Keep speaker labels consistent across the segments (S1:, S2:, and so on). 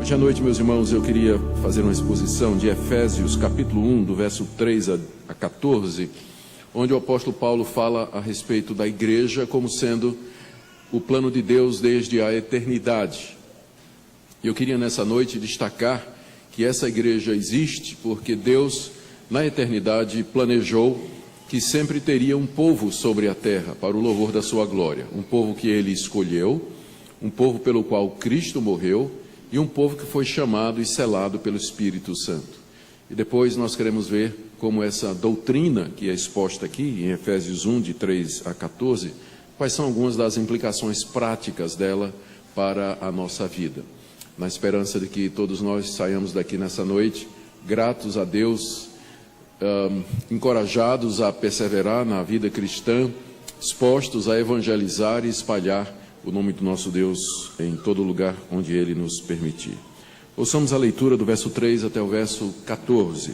S1: Hoje à noite, meus irmãos, eu queria fazer uma exposição de Efésios, capítulo 1, do verso 3 a 14, onde o apóstolo Paulo fala a respeito da igreja como sendo o plano de Deus desde a eternidade. E eu queria nessa noite destacar que essa igreja existe porque Deus, na eternidade, planejou que sempre teria um povo sobre a terra para o louvor da sua glória. Um povo que ele escolheu, um povo pelo qual Cristo morreu e um povo que foi chamado e selado pelo Espírito Santo. E depois nós queremos ver como essa doutrina que é exposta aqui em Efésios 1, de 3 a 14, quais são algumas das implicações práticas dela para a nossa vida. Na esperança de que todos nós saiamos daqui nessa noite gratos a Deus, encorajados a perseverar na vida cristã, dispostos a evangelizar e espalhar o nome do nosso Deus em todo lugar onde Ele nos permitir. Ouçamos a leitura do verso 3 até o verso 14.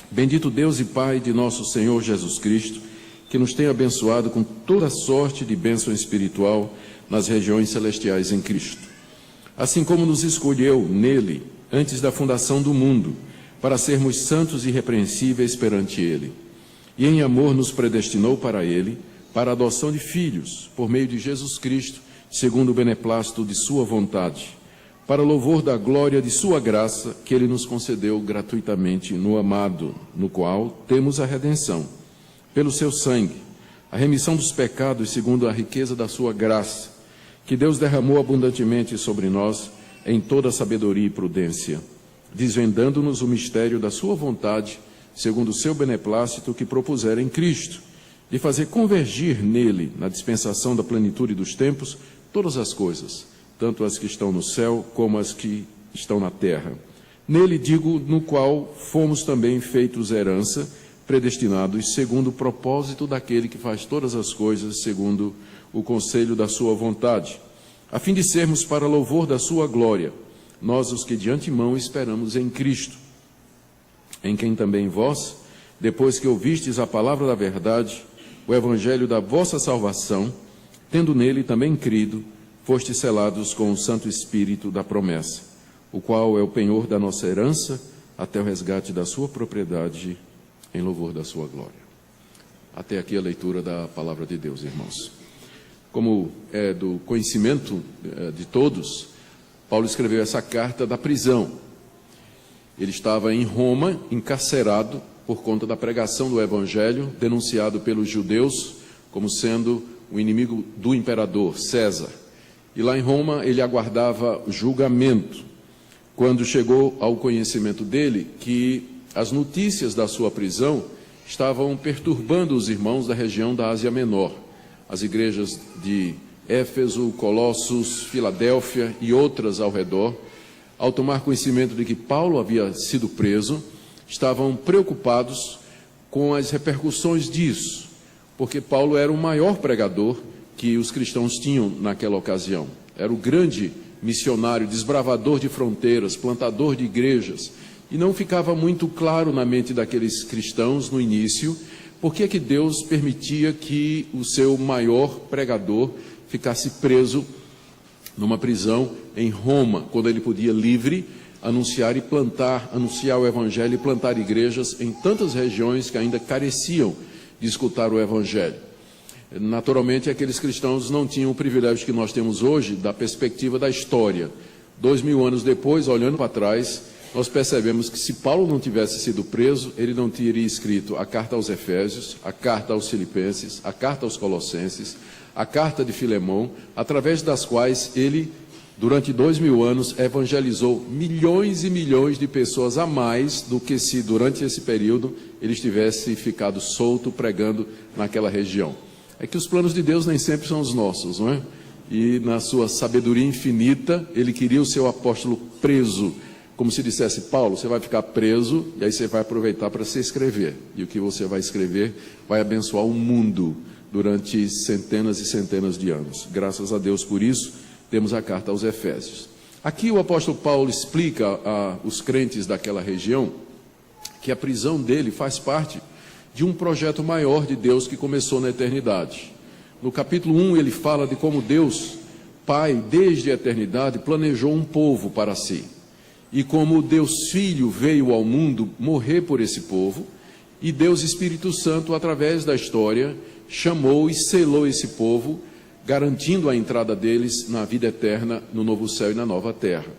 S1: Bendito Deus e Pai de nosso Senhor Jesus Cristo, que nos tem abençoado com toda sorte de bênção espiritual nas regiões celestiais em Cristo. Assim como nos escolheu nele, antes da fundação do mundo, para sermos santos e irrepreensíveis perante Ele. E em amor nos predestinou para Ele, para a adoção de filhos, por meio de Jesus Cristo, segundo o beneplácito de sua vontade, para louvor da glória de sua graça, que Ele nos concedeu gratuitamente no amado, no qual temos a redenção, pelo seu sangue, a remissão dos pecados segundo a riqueza da sua graça, que Deus derramou abundantemente sobre nós em toda sabedoria e prudência, desvendando-nos o mistério da sua vontade, segundo o seu beneplácito que propusera em Cristo, de fazer convergir nele, na dispensação da plenitude dos tempos, todas as coisas, tanto as que estão no céu como as que estão na terra. Nele, digo, no qual fomos também feitos herança, predestinados segundo o propósito daquele que faz todas as coisas segundo o conselho da sua vontade, a fim de sermos para louvor da sua glória, nós os que de antemão esperamos em Cristo, em quem também vós, depois que ouvistes a palavra da verdade, o evangelho da vossa salvação, tendo nele também crido, fostes selados com o Santo Espírito da promessa, o qual é o penhor da nossa herança, até o resgate da sua propriedade, em louvor da sua glória. Até aqui a leitura da palavra de Deus, irmãos. Como é do conhecimento de todos, Paulo escreveu essa carta da prisão. Ele estava em Roma, encarcerado, por conta da pregação do Evangelho, denunciado pelos judeus como sendo o inimigo do imperador, César. E lá em Roma ele aguardava julgamento, quando chegou ao conhecimento dele que as notícias da sua prisão estavam perturbando os irmãos da região da Ásia Menor, as igrejas de Éfeso, Colossos, Filadélfia e outras ao redor. Ao tomar conhecimento de que Paulo havia sido preso, estavam preocupados com as repercussões disso, porque Paulo era o maior pregador que os cristãos tinham naquela ocasião. Era o grande missionário, desbravador de fronteiras, plantador de igrejas, e não ficava muito claro na mente daqueles cristãos no início, por que que Deus permitia que o seu maior pregador ficasse preso numa prisão em Roma, quando ele podia livre anunciar o Evangelho e plantar igrejas em tantas regiões que ainda careciam de escutar o Evangelho. Naturalmente, aqueles cristãos não tinham o privilégio que nós temos hoje da perspectiva da história. 2000 anos depois, olhando para trás, nós percebemos que se Paulo não tivesse sido preso, ele não teria escrito a carta aos Efésios, a carta aos Filipenses, a carta aos Colossenses, a carta de Filemão, através das quais ele, durante 2000 anos, evangelizou milhões e milhões de pessoas a mais do que se, durante esse período, ele estivesse ficado solto pregando naquela região. É que os planos de Deus nem sempre são os nossos, não é? E na sua sabedoria infinita, ele queria o seu apóstolo preso, como se dissesse: Paulo, você vai ficar preso e aí você vai aproveitar para se escrever. E o que você vai escrever vai abençoar o mundo durante centenas e centenas de anos. Graças a Deus por isso, temos a carta aos Efésios. Aqui o apóstolo Paulo explica aos crentes daquela região que a prisão dele faz parte de um projeto maior de Deus que começou na eternidade. No capítulo 1 ele fala de como Deus Pai, desde a eternidade, planejou um povo para si. E como Deus Filho veio ao mundo morrer por esse povo, e Deus Espírito Santo, através da história, chamou e selou esse povo, garantindo a entrada deles na vida eterna, no novo céu e na nova terra.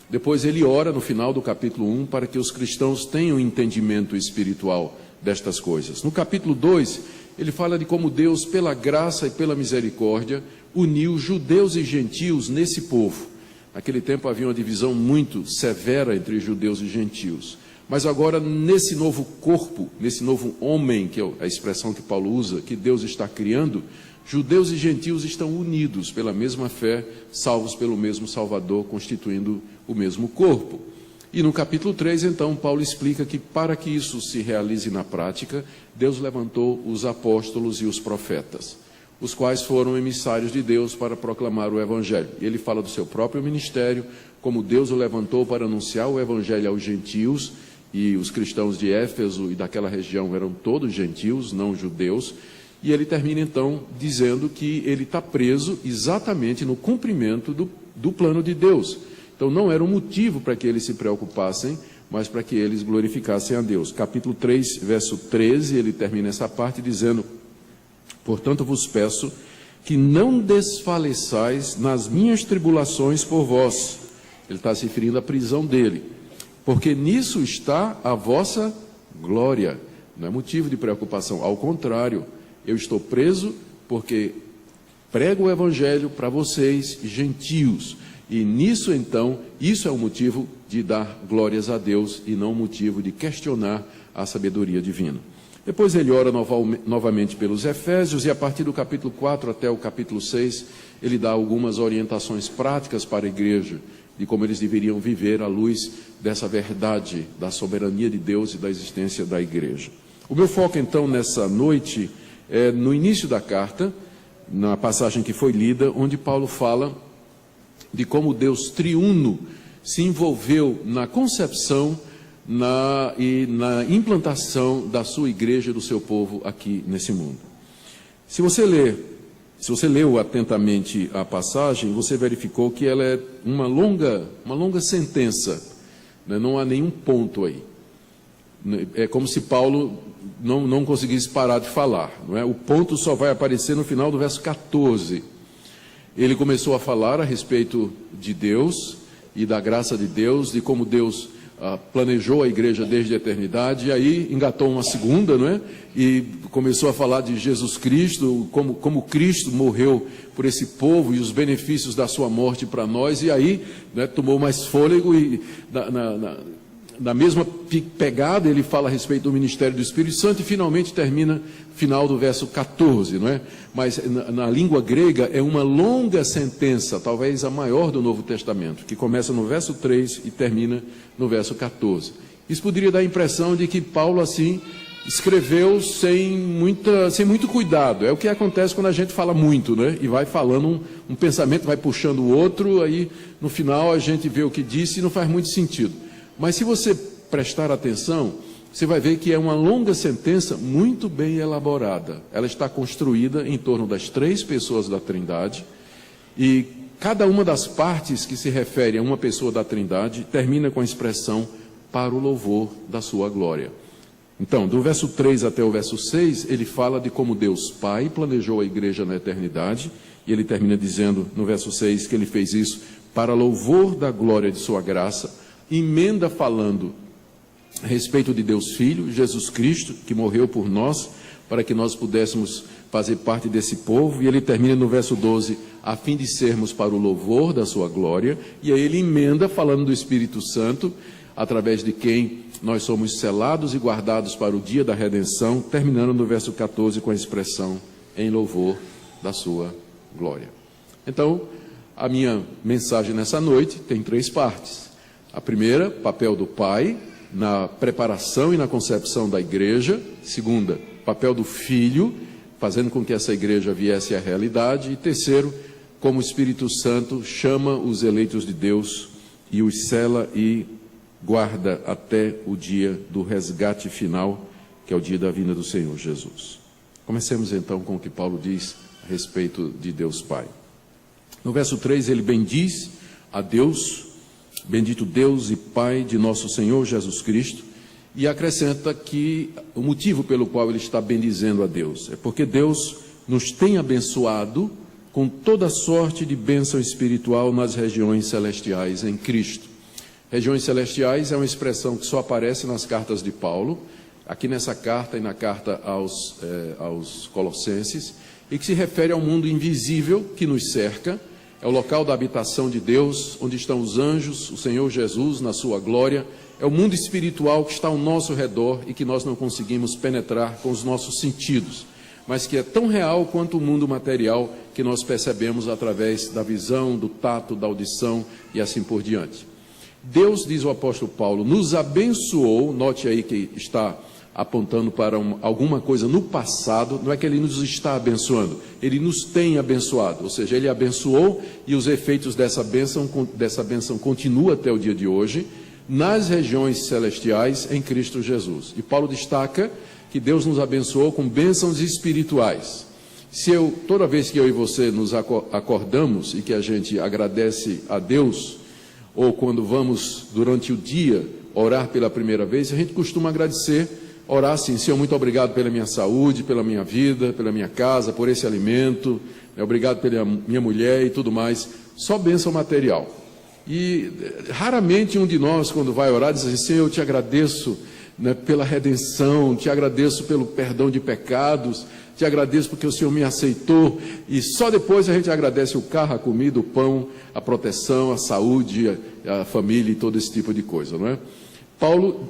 S1: Depois ele ora no final do capítulo 1 para que os cristãos tenham entendimento espiritual destas coisas. No capítulo 2, ele fala de como Deus, pela graça e pela misericórdia, uniu judeus e gentios nesse povo. Naquele tempo havia uma divisão muito severa entre judeus e gentios. Mas agora, nesse novo corpo, nesse novo homem, que é a expressão que Paulo usa, que Deus está criando, judeus e gentios estão unidos pela mesma fé, salvos pelo mesmo Salvador, constituindo o mesmo corpo. E no capítulo 3, então, Paulo explica que para que isso se realize na prática, Deus levantou os apóstolos e os profetas, os quais foram emissários de Deus para proclamar o Evangelho. E ele fala do seu próprio ministério, como Deus o levantou para anunciar o Evangelho aos gentios, e os cristãos de Éfeso e daquela região eram todos gentios, não judeus. E ele termina então dizendo que ele está preso exatamente no cumprimento do plano de Deus. Então não era um motivo para que eles se preocupassem, mas para que eles glorificassem a Deus. Capítulo 3, verso 13, ele termina essa parte dizendo: portanto vos peço que não desfaleçais nas minhas tribulações por vós. Ele está se referindo à prisão dele. Porque nisso está a vossa glória. Não é motivo de preocupação, ao contrário, eu estou preso porque prego o Evangelho para vocês, gentios. E nisso, então, isso é um motivo de dar glórias a Deus e não um motivo de questionar a sabedoria divina. Depois ele ora novamente pelos Efésios e a partir do capítulo 4 até o capítulo 6, ele dá algumas orientações práticas para a igreja, de como eles deveriam viver à luz dessa verdade da soberania de Deus e da existência da igreja. O meu foco, então, nessa noite é no início da carta, na passagem que foi lida, onde Paulo fala de como Deus triuno se envolveu na concepção e na implantação da sua igreja e do seu povo aqui nesse mundo. Se você leu atentamente a passagem, você verificou que ela é uma longa sentença, né? Não há nenhum ponto aí. É como se Paulo não conseguisse parar de falar, não é? O ponto só vai aparecer no final do verso 14. Ele começou a falar a respeito de Deus e da graça de Deus, de como Deus planejou a igreja desde a eternidade, e aí engatou uma segunda, não é? E começou a falar de Jesus Cristo, como Cristo morreu por esse povo e os benefícios da sua morte para nós, e aí, né, tomou mais fôlego e na mesma pegada ele fala a respeito do ministério do Espírito Santo e finalmente termina final do verso 14, não é? Mas na língua grega é uma longa sentença, talvez a maior do Novo Testamento, que começa no verso 3 e termina no verso 14. Isso poderia dar a impressão de que Paulo, assim, escreveu sem muito cuidado. É o que acontece quando a gente fala muito, né? E vai falando, um pensamento vai puxando o outro, aí no final a gente vê o que disse e não faz muito sentido. Mas se você prestar atenção, você vai ver que é uma longa sentença muito bem elaborada. Ela está construída em torno das 3 pessoas da Trindade, e cada uma das partes que se refere a uma pessoa da Trindade termina com a expressão para o louvor da sua glória. Então, do verso 3 até o verso 6, ele fala de como Deus Pai planejou a igreja na eternidade, e ele termina dizendo no verso 6 que ele fez isso para louvor da glória de sua graça. Emenda falando a respeito de Deus Filho, Jesus Cristo, que morreu por nós, para que nós pudéssemos fazer parte desse povo, e ele termina no verso 12, a fim de sermos para o louvor da sua glória, e aí ele emenda falando do Espírito Santo, através de quem nós somos selados e guardados para o dia da redenção, terminando no verso 14 com a expressão, em louvor da sua glória. Então, a minha mensagem nessa noite tem 3 partes. A primeira, papel do Pai na preparação e na concepção da igreja. Segunda, papel do Filho, fazendo com que essa igreja viesse à realidade. E terceiro, como o Espírito Santo chama os eleitos de Deus e os sela e guarda até o dia do resgate final, que é o dia da vinda do Senhor Jesus. Comecemos então com o que Paulo diz a respeito de Deus Pai. No verso 3 ele bendiz a Deus, bendito Deus e Pai de nosso Senhor Jesus Cristo, e acrescenta que o motivo pelo qual ele está bendizendo a Deus é porque Deus nos tem abençoado com toda sorte de bênção espiritual nas regiões celestiais em Cristo. Regiões celestiais é uma expressão que só aparece nas cartas de Paulo, aqui nessa carta e na carta aos Colossenses, e que se refere ao mundo invisível que nos cerca. É o local da habitação de Deus, onde estão os anjos, o Senhor Jesus na sua glória. É o mundo espiritual que está ao nosso redor e que nós não conseguimos penetrar com os nossos sentidos, mas que é tão real quanto o mundo material que nós percebemos através da visão, do tato, da audição e assim por diante. Deus, diz o apóstolo Paulo, nos abençoou, note aí que está apontando para alguma coisa no passado, não é que ele nos está abençoando, ele nos tem abençoado, ou seja, ele abençoou e os efeitos dessa bênção continuam até o dia de hoje, nas regiões celestiais em Cristo Jesus. E Paulo destaca que Deus nos abençoou com bênçãos espirituais. Toda vez que eu e você nos acordamos e que a gente agradece a Deus, ou quando vamos durante o dia orar pela primeira vez, a gente costuma agradecer, orar assim: Senhor, muito obrigado pela minha saúde, pela minha vida, pela minha casa, por esse alimento, obrigado pela minha mulher e tudo mais, só bênção material. E raramente um de nós, quando vai orar, diz assim: Senhor, eu te agradeço, pela redenção, te agradeço pelo perdão de pecados, te agradeço porque o Senhor me aceitou. E só depois a gente agradece o carro, a comida, o pão, a proteção, a saúde, a família e todo esse tipo de coisa, não é? Paulo,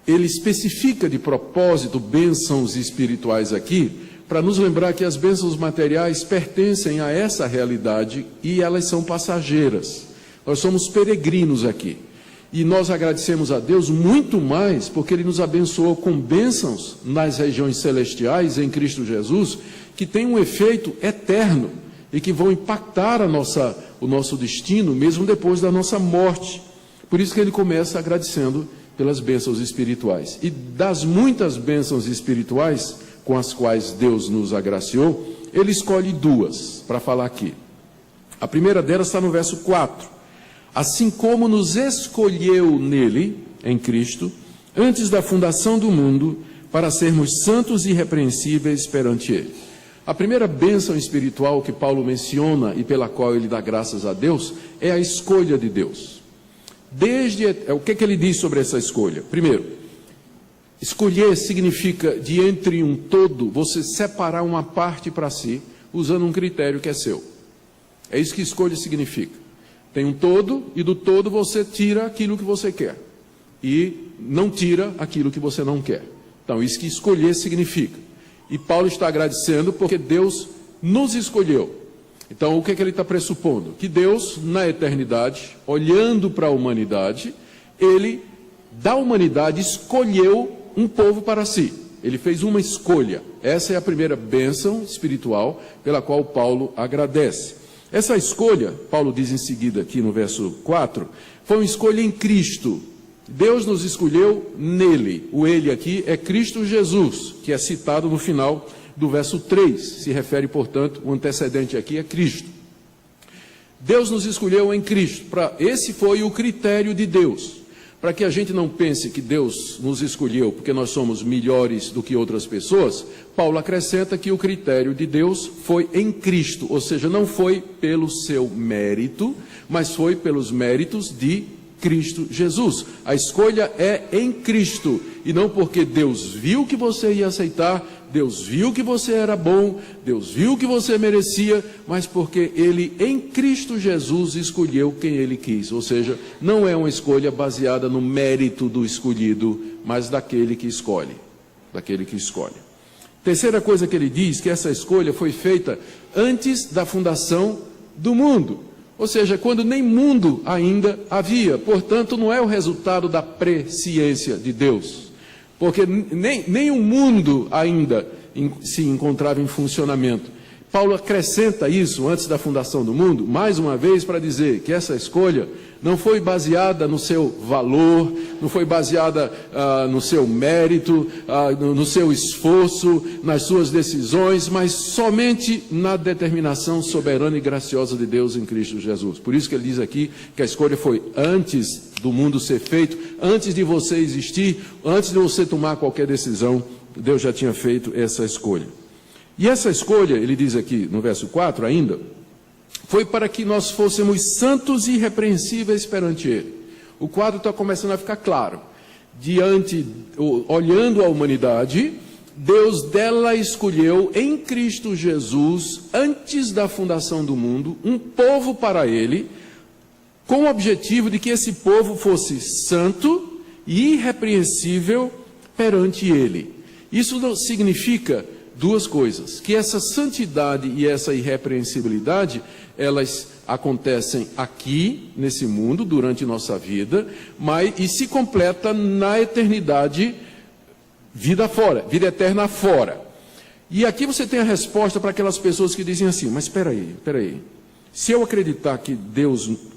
S1: ele especifica de propósito bênçãos espirituais aqui, para nos lembrar que as bênçãos materiais pertencem a essa realidade e elas são passageiras. Nós somos peregrinos aqui. E nós agradecemos a Deus muito mais porque Ele nos abençoou com bênçãos nas regiões celestiais em Cristo Jesus, que tem um efeito eterno e que vão impactar o nosso destino mesmo depois da nossa morte. Por isso que ele começa agradecendo pelas bênçãos espirituais. E das muitas bênçãos espirituais com as quais Deus nos agraciou, ele escolhe duas para falar aqui. A primeira delas está no verso 4. Assim como nos escolheu nele, em Cristo, antes da fundação do mundo, para sermos santos e irrepreensíveis perante ele. A primeira bênção espiritual que Paulo menciona e pela qual ele dá graças a Deus é a escolha de Deus. O que ele diz sobre essa escolha? Primeiro, escolher significa, de entre um todo, você separar uma parte para si, usando um critério que é seu. É isso que escolha significa. Tem um todo, e do todo você tira aquilo que você quer. E não tira aquilo que você não quer. Então, isso que escolher significa. E Paulo está agradecendo porque Deus nos escolheu. Então, o que ele está pressupondo? Que Deus, na eternidade, olhando para a humanidade, Ele, da humanidade, escolheu um povo para si. Ele fez uma escolha. Essa é a primeira bênção espiritual pela qual Paulo agradece. Essa escolha, Paulo diz em seguida aqui no verso 4, foi uma escolha em Cristo. Deus nos escolheu nele. O ele aqui é Cristo Jesus, que é citado no final do verso 3. Se refere, portanto, o antecedente aqui é Cristo. Deus nos escolheu em Cristo. Esse foi o critério de Deus. Para que a gente não pense que Deus nos escolheu porque nós somos melhores do que outras pessoas, Paulo acrescenta que o critério de Deus foi em Cristo, ou seja, não foi pelo seu mérito, mas foi pelos méritos de Cristo Jesus. A escolha é em Cristo, e não porque Deus viu que você ia aceitar, Deus viu que você era bom, Deus viu que você merecia, mas porque Ele, em Cristo Jesus, escolheu quem Ele quis. Ou seja, não é uma escolha baseada no mérito do escolhido, mas daquele que escolhe. Daquele que escolhe. Terceira coisa que ele diz, que essa escolha foi feita antes da fundação do mundo. Ou seja, quando nem mundo ainda havia. Portanto, não é o resultado da presciência de Deus. Porque nem o mundo ainda se encontrava em funcionamento. Paulo acrescenta isso antes da fundação do mundo, mais uma vez, para dizer que essa escolha não foi baseada no seu valor, não foi baseada no seu mérito, no seu esforço, nas suas decisões, mas somente na determinação soberana e graciosa de Deus em Cristo Jesus. Por isso que ele diz aqui que a escolha foi antes do mundo ser feito, antes de você existir, antes de você tomar qualquer decisão, Deus já tinha feito essa escolha. E essa escolha, ele diz aqui no verso 4 ainda, foi para que nós fôssemos santos e irrepreensíveis perante Ele. O quadro está começando a ficar claro. Olhando a humanidade, Deus dela escolheu em Cristo Jesus, antes da fundação do mundo, um povo para Ele, com o objetivo de que esse povo fosse santo e irrepreensível perante Ele. Isso não significa duas coisas, que essa santidade e essa irrepreensibilidade, elas acontecem aqui, nesse mundo, durante nossa vida, e se completa na eternidade, vida fora, vida eterna fora. E aqui você tem a resposta para aquelas pessoas que dizem assim, mas espera aí, se eu acreditar que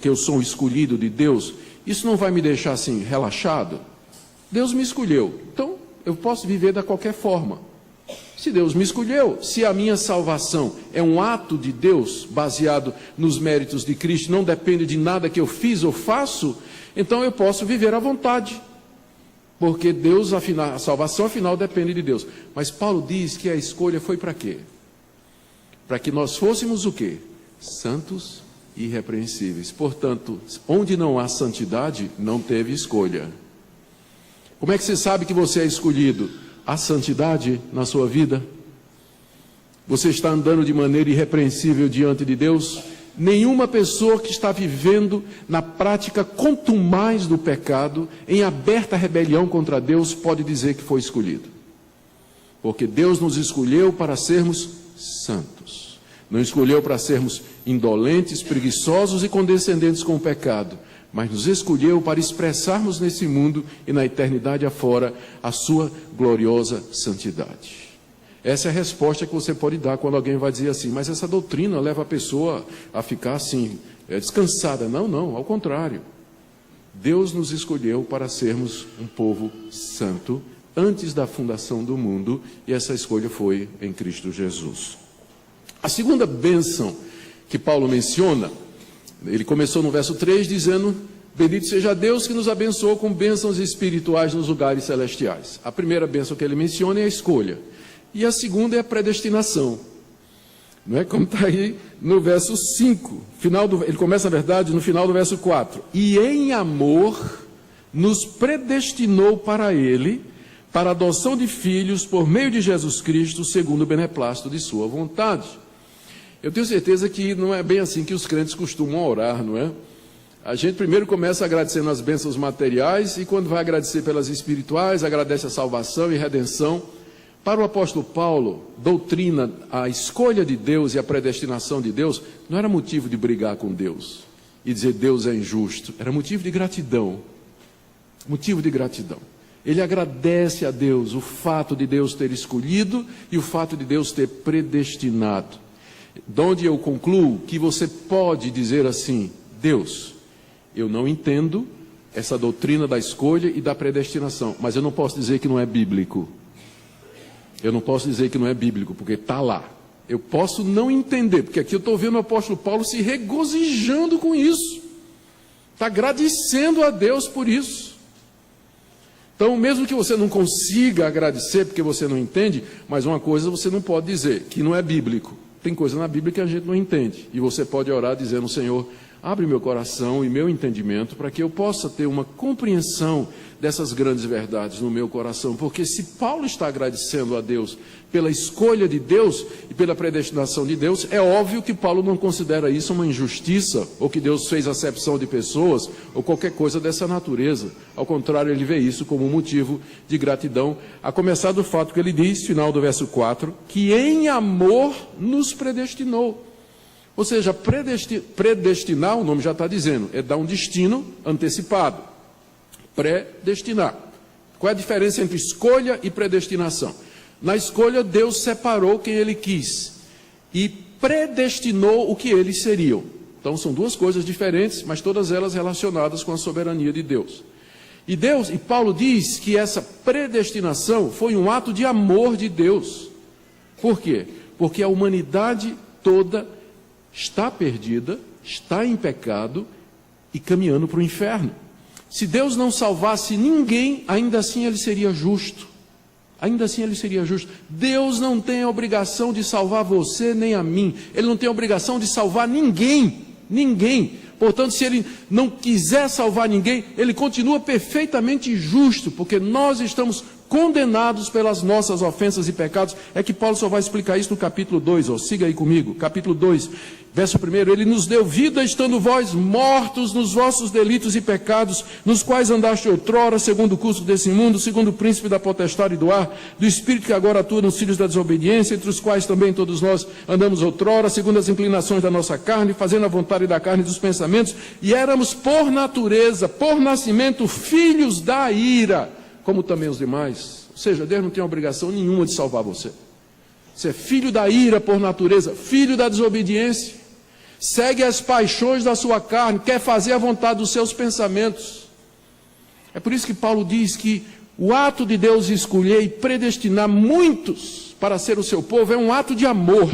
S1: eu sou um escolhido de Deus, isso não vai me deixar assim, relaxado? Deus me escolheu, então eu posso viver de qualquer forma. Se Deus me escolheu, se a minha salvação é um ato de Deus, baseado nos méritos de Cristo, não depende de nada que eu fiz ou faço, então eu posso viver à vontade. Porque Deus, a salvação afinal depende de Deus. Mas Paulo diz que a escolha foi para quê? Para que nós fôssemos o quê? Santos e irrepreensíveis. Portanto, onde não há santidade, não teve escolha. Como é que você sabe que você é escolhido? Há santidade na sua vida? Você está andando de maneira irrepreensível diante de Deus? Nenhuma pessoa que está vivendo na prática contumaz do pecado, em aberta rebelião contra Deus, pode dizer que foi escolhido. Porque Deus nos escolheu para sermos santos. Não escolheu para sermos indolentes, preguiçosos e condescendentes com o pecado, mas nos escolheu para expressarmos nesse mundo e na eternidade afora a sua gloriosa santidade. Essa é a resposta que você pode dar quando alguém vai dizer assim, mas essa doutrina leva a pessoa a ficar assim, descansada. Não, ao contrário. Deus nos escolheu para sermos um povo santo antes da fundação do mundo, e essa escolha foi em Cristo Jesus. A segunda bênção que Paulo menciona, ele começou no verso 3 dizendo, bendito seja Deus que nos abençoou com bênçãos espirituais nos lugares celestiais. A primeira bênção que ele menciona é a escolha. E a segunda é a predestinação. Não é como está aí no verso 5. Ele começa, na verdade, no final do verso 4. E em amor nos predestinou para Ele, para a adoção de filhos por meio de Jesus Cristo, segundo o beneplácito de sua vontade. Eu tenho certeza que não é bem assim que os crentes costumam orar, não é? A gente primeiro começa agradecendo as bênçãos materiais e quando vai agradecer pelas espirituais, agradece a salvação e redenção. Para o apóstolo Paulo, doutrina, a escolha de Deus e a predestinação de Deus não era motivo de brigar com Deus e dizer Deus é injusto, era motivo de gratidão. Motivo de gratidão. Ele agradece a Deus o fato de Deus ter escolhido e o fato de Deus ter predestinado. Donde eu concluo que você pode dizer assim, Deus, eu não entendo essa doutrina da escolha e da predestinação, mas eu não posso dizer que não é bíblico. Eu não posso dizer que não é bíblico, porque está lá. Eu posso não entender, porque aqui eu estou vendo o apóstolo Paulo se regozijando com isso. Está agradecendo a Deus por isso. Então, mesmo que você não consiga agradecer, porque você não entende, mas uma coisa você não pode dizer, que não é bíblico. Tem coisa na Bíblia que a gente não entende. E você pode orar dizendo, Senhor, abre meu coração e meu entendimento para que eu possa ter uma compreensão dessas grandes verdades no meu coração. Porque se Paulo está agradecendo a Deus pela escolha de Deus e pela predestinação de Deus, é óbvio que Paulo não considera isso uma injustiça, ou que Deus fez acepção de pessoas, ou qualquer coisa dessa natureza. Ao contrário, ele vê isso como um motivo de gratidão, a começar do fato que ele diz, final do verso 4, que em amor nos predestinou. Ou seja, predestinar, o nome já está dizendo, é dar um destino antecipado. Predestinar. Qual é a diferença entre escolha e predestinação? Na escolha, Deus separou quem Ele quis. E predestinou o que eles seriam. Então são duas coisas diferentes, mas todas elas relacionadas com a soberania de Deus. E Paulo diz que essa predestinação foi um ato de amor de Deus. Por quê? Porque a humanidade toda está perdida, está em pecado e caminhando para o inferno. Se Deus não salvasse ninguém, ainda assim ele seria justo. Ainda assim ele seria justo. Deus não tem a obrigação de salvar você nem a mim. Ele não tem a obrigação de salvar ninguém. Ninguém. Portanto, se ele não quiser salvar ninguém, ele continua perfeitamente justo, porque nós estamos condenados pelas nossas ofensas e pecados. É que Paulo só vai explicar isso no capítulo 2, siga aí comigo, capítulo 2, verso 1, ele nos deu vida estando vós mortos nos vossos delitos e pecados, nos quais andaste outrora, segundo o curso desse mundo, segundo o príncipe da potestade do ar, do espírito que agora atua nos filhos da desobediência, entre os quais também todos nós andamos outrora, segundo as inclinações da nossa carne, fazendo a vontade da carne e dos pensamentos, e éramos por natureza, por nascimento, filhos da ira, como também os demais. Ou seja, Deus não tem obrigação nenhuma de salvar você. Você é filho da ira por natureza, filho da desobediência, segue as paixões da sua carne, quer fazer a vontade dos seus pensamentos. É por isso que Paulo diz que o ato de Deus escolher e predestinar muitos para ser o seu povo é um ato de amor.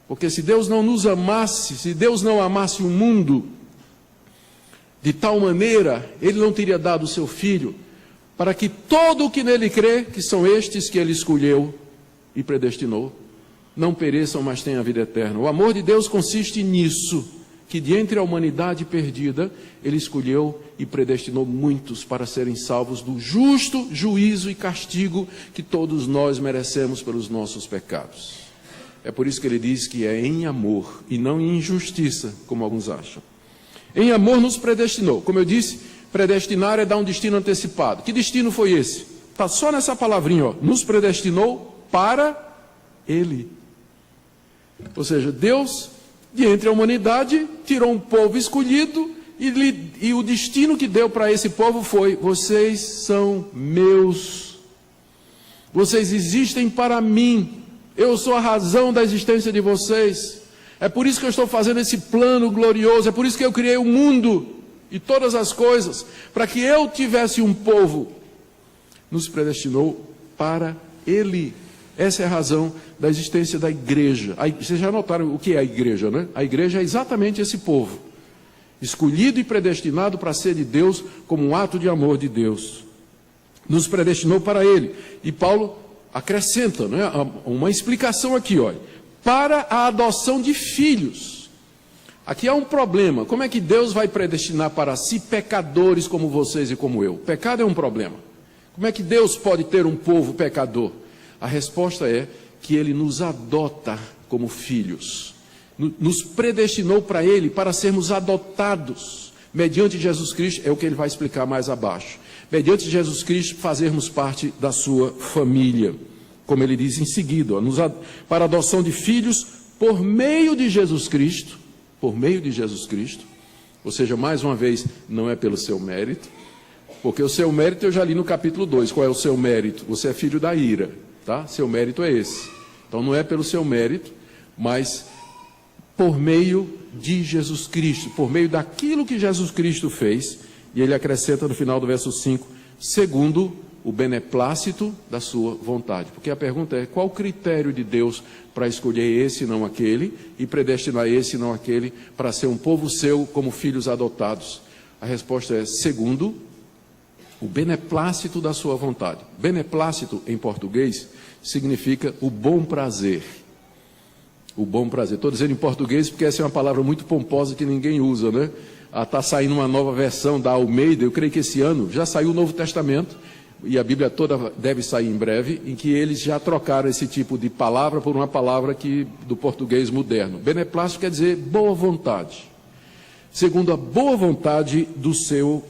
S1: Porque se Deus não nos amasse, se Deus não amasse o mundo de tal maneira, ele não teria dado o seu Filho, para que todo o que nele crê, que são estes que ele escolheu e predestinou, não pereçam, mas tenham a vida eterna. O amor de Deus consiste nisso, que de entre a humanidade perdida, ele escolheu e predestinou muitos para serem salvos do justo juízo e castigo que todos nós merecemos pelos nossos pecados. É por isso que ele diz que é em amor e não em injustiça, como alguns acham. Em amor nos predestinou. Como eu disse, predestinar é dar um destino antecipado. Que destino foi esse? Está só nessa palavrinha, nos predestinou para Ele. Ou seja, Deus, de entre a humanidade, tirou um povo escolhido e o destino que deu para esse povo foi: vocês são meus. Vocês existem para mim. Eu sou a razão da existência de vocês. É por isso que eu estou fazendo esse plano glorioso, é por isso que eu criei o mundo e todas as coisas, para que eu tivesse um povo. Nos predestinou para Ele. Essa é a razão da existência da igreja. Vocês já notaram o que é a igreja, né? A igreja é exatamente esse povo, escolhido e predestinado para ser de Deus, como um ato de amor de Deus. Nos predestinou para Ele. E Paulo acrescenta, né, uma explicação aqui, olha. Para a adoção de filhos. Aqui há um problema. Como é que Deus vai predestinar para si pecadores como vocês e como eu? Pecado é um problema. Como é que Deus pode ter um povo pecador? A resposta é que Ele nos adota como filhos. Nos predestinou para Ele, para sermos adotados. Mediante Jesus Cristo, é o que Ele vai explicar mais abaixo. Mediante Jesus Cristo, fazermos parte da sua família. Como ele diz em seguida, para a adoção de filhos por meio de Jesus Cristo, por meio de Jesus Cristo, ou seja, mais uma vez, não é pelo seu mérito, porque o seu mérito eu já li no capítulo 2, qual é o seu mérito? Você é filho da ira, tá? Seu mérito é esse. Então não é pelo seu mérito, mas por meio de Jesus Cristo, por meio daquilo que Jesus Cristo fez, e ele acrescenta no final do verso 5, segundo o beneplácito da sua vontade. Porque a pergunta é: qual o critério de Deus para escolher esse e não aquele, e predestinar esse e não aquele, para ser um povo seu como filhos adotados? A resposta é: segundo o beneplácito da sua vontade. Beneplácito, em português, significa o bom prazer. O bom prazer. Estou dizendo em português porque essa é uma palavra muito pomposa que ninguém usa, né? Está saindo uma nova versão da Almeida, eu creio que esse ano já saiu o Novo Testamento, e a Bíblia toda deve sair em breve, em que eles já trocaram esse tipo de palavra por uma palavra do português moderno. Beneplácito quer dizer boa vontade. Segundo a boa vontade do seu,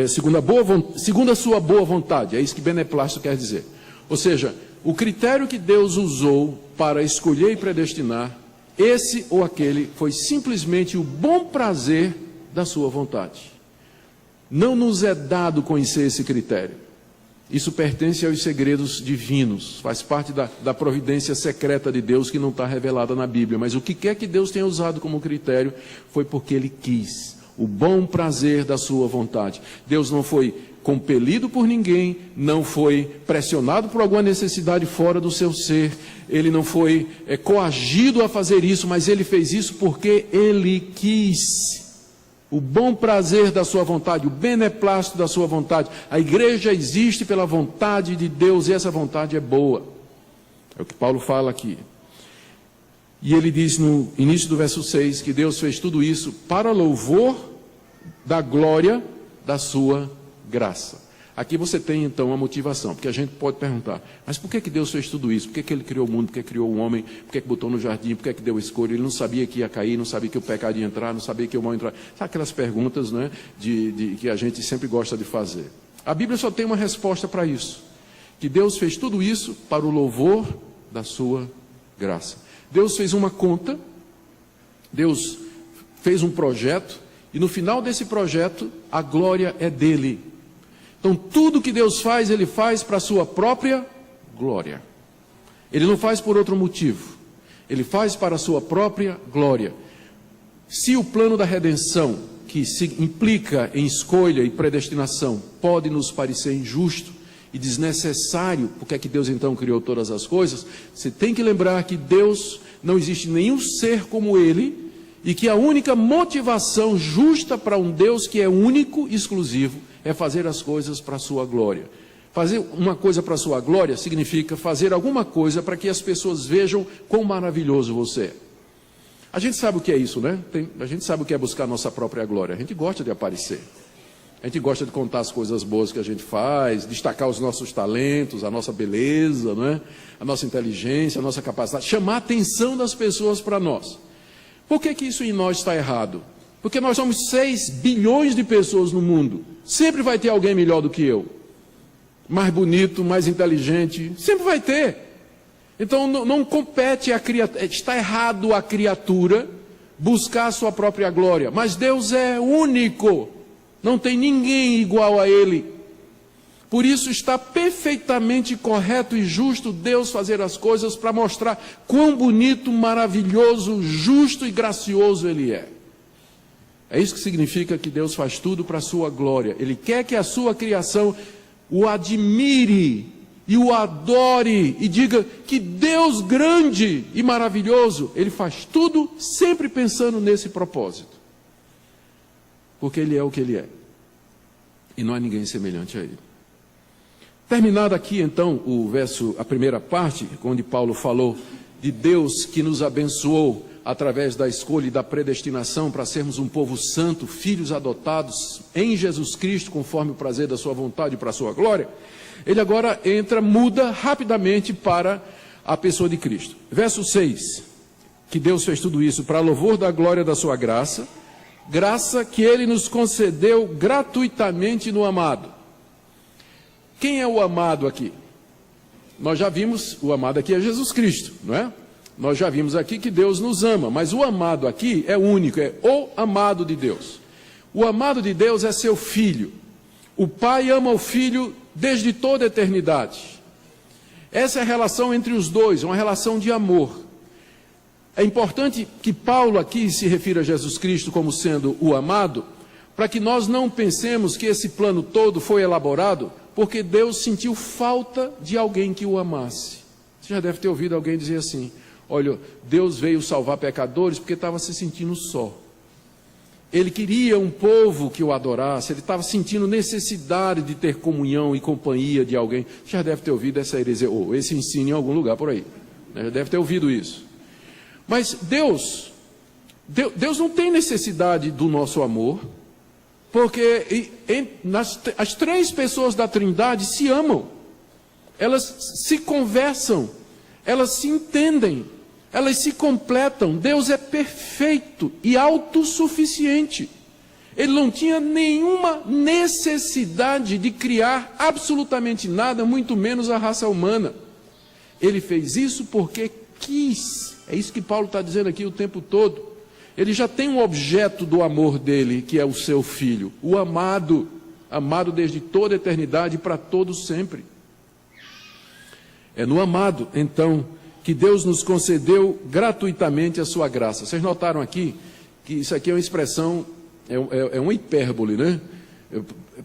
S1: segundo a sua boa vontade, é isso que beneplácito quer dizer. Ou seja, o critério que Deus usou para escolher e predestinar esse ou aquele foi simplesmente o bom prazer da sua vontade. Não nos é dado conhecer esse critério. Isso pertence aos segredos divinos, faz parte da providência secreta de Deus que não está revelada na Bíblia. Mas o que quer que Deus tenha usado como critério foi porque Ele quis, o bom prazer da sua vontade. Deus não foi compelido por ninguém, não foi pressionado por alguma necessidade fora do seu ser, Ele não foi coagido a fazer isso, mas Ele fez isso porque Ele quis. O bom prazer da sua vontade, o beneplácito da sua vontade. A igreja existe pela vontade de Deus e essa vontade é boa. É o que Paulo fala aqui. E ele diz no início do verso 6 que Deus fez tudo isso para louvor da glória da sua graça. Aqui você tem então a motivação, porque a gente pode perguntar, mas por que Deus fez tudo isso? Por que Ele criou o mundo? Por que criou o homem? Por que botou no jardim? Por que deu escolha? Ele não sabia que ia cair, não sabia que o pecado ia entrar, não sabia que o mal ia entrar. Sabe aquelas perguntas, né, que a gente sempre gosta de fazer? A Bíblia só tem uma resposta para isso, que Deus fez tudo isso para o louvor da sua graça. Deus fez uma conta, Deus fez um projeto, e no final desse projeto, a glória é dele. Então, tudo que Deus faz, Ele faz para a sua própria glória. Ele não faz por outro motivo. Ele faz para a sua própria glória. Se o plano da redenção, que se implica em escolha e predestinação, pode nos parecer injusto e desnecessário, porque é que Deus então criou todas as coisas, você tem que lembrar que Deus, não existe nenhum ser como Ele, e que a única motivação justa para um Deus que é único e exclusivo, é fazer as coisas para a sua glória. Fazer uma coisa para a sua glória significa fazer alguma coisa para que as pessoas vejam quão maravilhoso você é. A gente sabe o que é isso, né? A gente sabe o que é buscar a nossa própria glória. A gente gosta de aparecer. A gente gosta de contar as coisas boas que a gente faz, destacar os nossos talentos, a nossa beleza, não é? A nossa inteligência, a nossa capacidade, chamar a atenção das pessoas para nós. Por que isso em nós está errado? Porque nós somos 6 bilhões de pessoas no mundo. Sempre vai ter alguém melhor do que eu. Mais bonito, mais inteligente. Sempre vai ter. Então não compete a criatura. Está errado a criatura buscar a sua própria glória. Mas Deus é único. Não tem ninguém igual a Ele. Por isso está perfeitamente correto e justo Deus fazer as coisas para mostrar quão bonito, maravilhoso, justo e gracioso Ele é. É isso que significa que Deus faz tudo para a sua glória. Ele quer que a sua criação o admire e o adore e diga que Deus grande e maravilhoso, Ele faz tudo sempre pensando nesse propósito. Porque Ele é o que Ele é. E não há ninguém semelhante a Ele. Terminado aqui então a primeira parte, onde Paulo falou de Deus que nos abençoou através da escolha e da predestinação para sermos um povo santo, filhos adotados em Jesus Cristo, conforme o prazer da sua vontade e para a sua glória, ele agora muda rapidamente para a pessoa de Cristo. Verso 6, que Deus fez tudo isso para louvor da glória da sua graça, graça que Ele nos concedeu gratuitamente no amado. Quem é o amado aqui? Nós já vimos, o amado aqui é Jesus Cristo, não é? Nós já vimos aqui que Deus nos ama, mas o amado aqui é único, é o amado de Deus. O amado de Deus é seu filho. O pai ama o filho desde toda a eternidade. Essa é a relação entre os dois, uma relação de amor. É importante que Paulo aqui se refira a Jesus Cristo como sendo o amado, para que nós não pensemos que esse plano todo foi elaborado porque Deus sentiu falta de alguém que o amasse. Você já deve ter ouvido alguém dizer assim: olha, Deus veio salvar pecadores porque estava se sentindo só. Ele queria um povo que o adorasse, ele estava sentindo necessidade de ter comunhão e companhia de alguém. Você já deve ter ouvido essa heresia, ou esse ensino em algum lugar por aí. Já deve ter ouvido isso. Mas Deus não tem necessidade do nosso amor, porque as 3 pessoas da Trindade se amam, elas se conversam, elas se entendem, elas se completam. Deus é perfeito e autossuficiente. Ele não tinha nenhuma necessidade de criar absolutamente nada, muito menos a raça humana. Ele fez isso porque quis. É isso que Paulo está dizendo aqui o tempo todo. Ele já tem um objeto do amor dele, que é o seu filho, o amado. amado desde toda a eternidade para todo sempre. É no amado, então, que Deus nos concedeu gratuitamente a sua graça. Vocês notaram aqui que isso aqui é uma expressão, é uma hipérbole, né?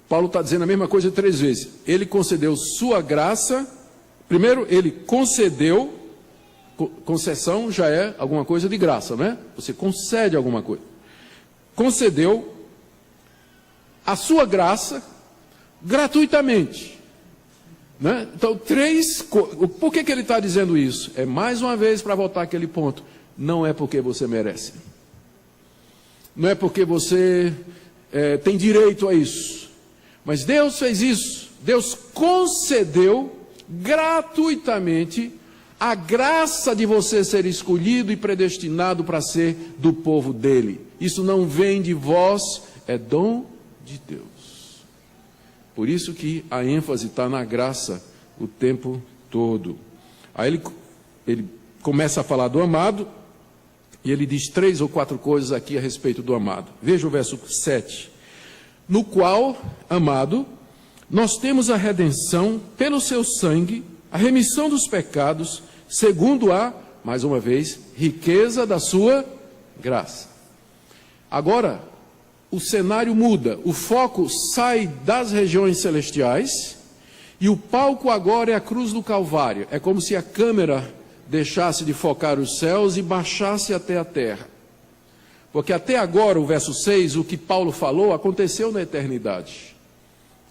S1: Paulo está dizendo a mesma coisa 3 vezes. Ele concedeu sua graça. Primeiro, ele concedeu. Concessão já é alguma coisa de graça, né? Você concede alguma coisa. Concedeu a sua graça gratuitamente, né? Então, por que ele está dizendo isso? É mais uma vez para voltar àquele ponto. Não é porque você merece. Não é porque você tem direito a isso. Mas Deus fez isso. Deus concedeu gratuitamente a graça de você ser escolhido e predestinado para ser do povo dele. Isso não vem de vós, é dom de Deus. Por isso que a ênfase está na graça o tempo todo. Aí ele começa a falar do amado, e ele diz 3 ou 4 coisas aqui a respeito do amado. Veja o verso 7. No qual, amado, nós temos a redenção pelo seu sangue, a remissão dos pecados, segundo a, mais uma vez, riqueza da sua graça. Agora, o cenário muda, o foco sai das regiões celestiais, e o palco agora é a cruz do Calvário. É como se a câmera deixasse de focar os céus e baixasse até a terra. Porque até agora, o verso 6, o que Paulo falou, aconteceu na eternidade.